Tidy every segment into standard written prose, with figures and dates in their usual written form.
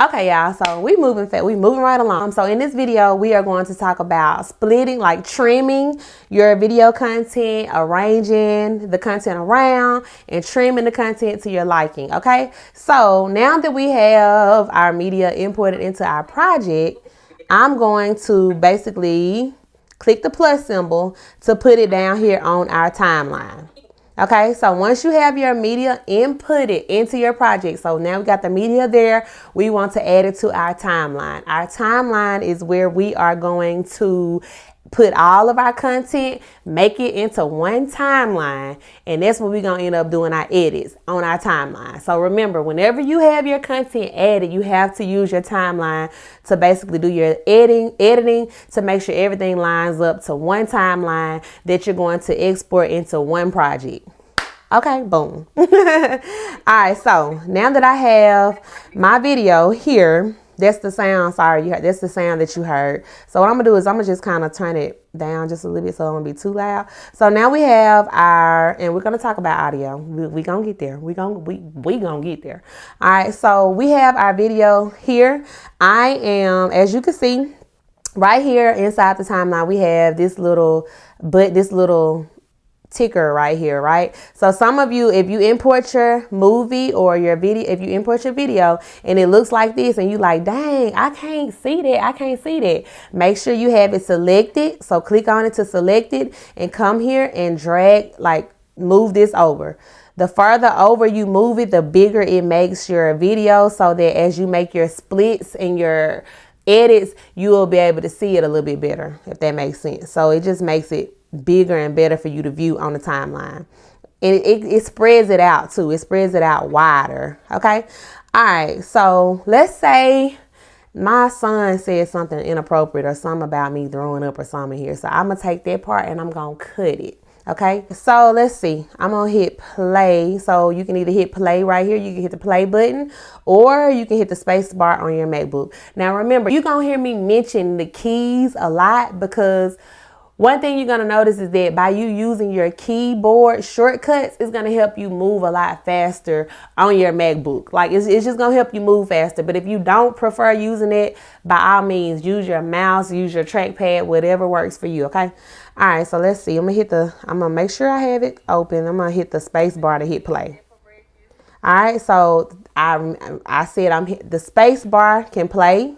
Okay, y'all, so we moving right along. So in this video, we are going to talk about splitting, like trimming your video content, arranging the content around, and trimming the content to your liking, okay? So now that we have our media imported into our project, I'm going to basically click the plus symbol to put it down here on our timeline. Okay, so once you have your media inputted into your project, so now we got the media there, we want to add it to our timeline. Our timeline is where we are going to put all of our content, make it into one timeline, and that's what we're going to end up doing our edits on our timeline. So remember, whenever you have your content added, you have to use your timeline to basically do your editing to make sure everything lines up to one timeline that you're going to export into one project. Okay, boom. All right, so now that I have my video here, that's the sound, that's the sound that you heard. So what I'm gonna do is I'm gonna just kind of turn it down just a little bit so it won't be too loud. So now we have and we're gonna talk about audio. We gonna get there. We gonna get there. All right, so we have our video here. I am, as you can see, right here inside the timeline, we have this little ticker right here, right? So some of you, if you import your movie or your video, if you import your video and it looks like this and you like, dang, I can't see that. Make sure you have it selected. So click on it to select it and come here and drag, like move this over. The further over you move it, the bigger it makes your video, so that as you make your splits and your edits, you will be able to see it a little bit better, if that makes sense. So it just makes it bigger and better for you to view on the timeline. And it spreads it out too. It spreads it out wider. Okay. All right. So let's say my son said something inappropriate or something about me throwing up or something here. So I'm going to take that part and I'm going to cut it. Okay. So let's see. I'm going to hit play. So you can either hit play right here. You can hit the play button, or you can hit the space bar on your MacBook. Now remember, you're going to hear me mention the keys a lot, because one thing you're going to notice is that by you using your keyboard shortcuts, it's going to help you move a lot faster on your MacBook. Like it's just going to help you move faster. But if you don't prefer using it, by all means, use your mouse, use your trackpad, whatever works for you. Okay. All right. So let's see. I'm going to make sure I have it open. I'm going to hit the space bar to hit play. All right. So I said the space bar can play,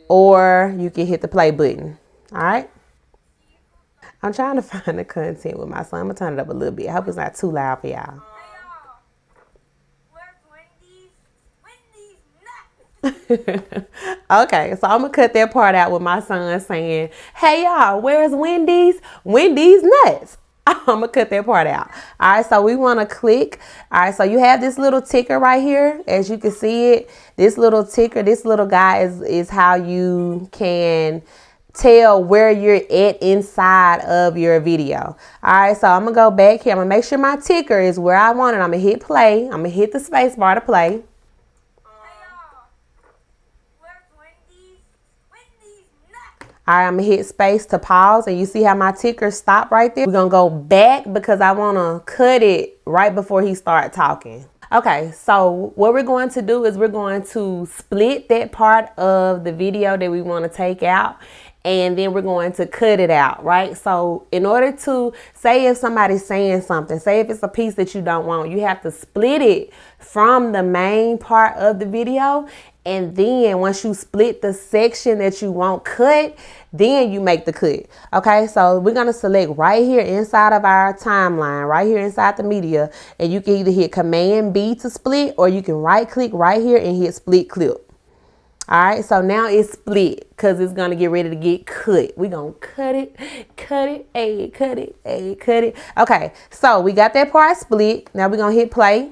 or you can hit the play button. All right. I'm trying to find the content with my son. I'm going to turn it up a little bit. I hope it's not too loud for y'all. Okay, so I'm going to cut that part out with my son saying, hey, y'all, where's Wendy's? Wendy's nuts. I'm going to cut that part out. All right, so we want to click. All right, so you have this little ticker right here. As you can see it, this little ticker, this little guy is how you can tell where you're at inside of your video. All right, so I'm gonna go back here. I'm gonna make sure my ticker is where I want it. I'm gonna hit play. I'm gonna hit the space bar to play. All right, I'm gonna hit space to pause, and you see how my ticker stopped right there? We're gonna go back because I wanna cut it right before he starts talking. Okay, so what we're going to do is we're going to split that part of the video that we want to take out, and then we're going to cut it out, right? So in order to say if somebody's saying something, say if it's a piece that you don't want, you have to split it from the main part of the video. And then once you split the section that you want cut, then you make the cut. Okay, so we're going to select right here inside of our timeline, right here inside the media. And you can either hit Command B to split, or you can right click right here and hit split clip. All right, so now it's split because it's going to get ready to get cut. We're going to cut it, cut it. Okay, so we got that part split. Now we're going to hit play.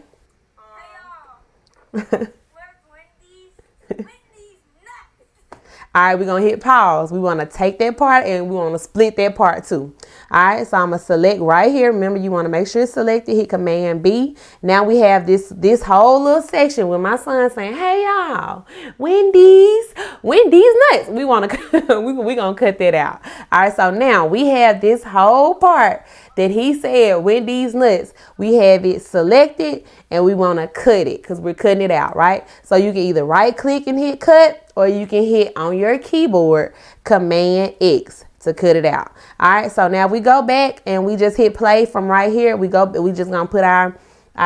All right, we're going to hit pause. We want to take that part and we want to split that part too. All right, so I'm going to select right here. Remember, you want to make sure it's selected. Hit Command B. Now we have this whole little section with my son saying, hey, y'all, Wendy's nuts. We want to, we're going to cut that out. All right, so now we have this whole part that he said, Wendy's nuts. We have it selected and we want to cut it because we're cutting it out, right? So you can either right click and hit cut, or you can hit on your keyboard Command X to cut it out. All right, so now we go back and we just hit play from right here. We just gonna put our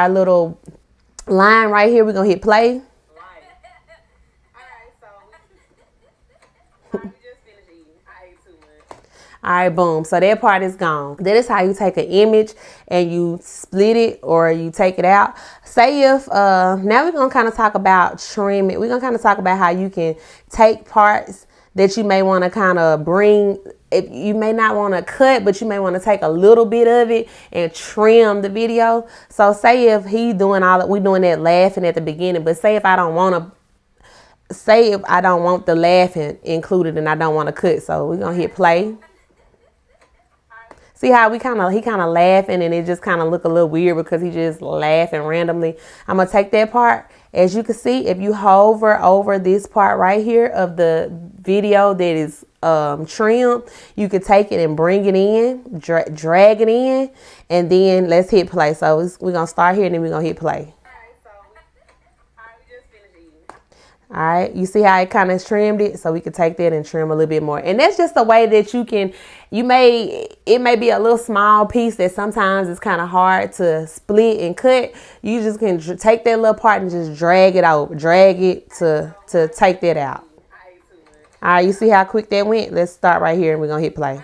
little line right here. We're gonna hit play. All right, boom. So that part is gone. That is how you take an image and you split it or you take it out. Say if, now we're going to kind of talk about trimming. We're going to kind of talk about how you can take parts that you may want to kind of bring. If you may not want to cut, but you may want to take a little bit of it and trim the video. So say if he doing all that, we doing that laughing at the beginning, but say if I don't want the laughing included and I don't want to cut. So we're going to hit play. See how he kind of laughing and it just kind of look a little weird because he just laughing randomly. I'm going to take that part. As you can see, if you hover over this part right here of the video that is trimmed, you can take it and bring it in, drag it in, and then let's hit play. So we're going to start here and then we're going to hit play. All right, you see how it kind of trimmed it? So we could take that and trim a little bit more. And that's just a way that it may be a little small piece that sometimes it's kind of hard to split and cut. You just can take that little part and just drag it to take that out. All right, you see how quick that went? Let's start right here and we're going to hit play.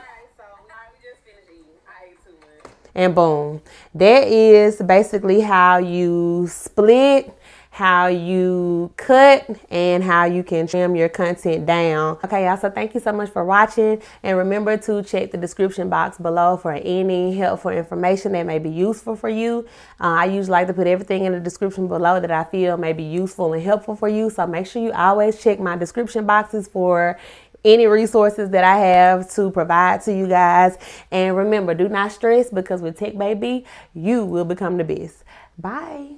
And boom. That is basically how you split, how you cut, and how you can trim your content down. Okay, y'all, so thank you so much for watching, and remember to check the description box below for any helpful information that may be useful for you. I usually like to put everything in the description below that I feel may be useful and helpful for you, so make sure you always check my description boxes for any resources that I have to provide to you guys. And remember, do not stress, because with Tech Baby, you will become the best. Bye.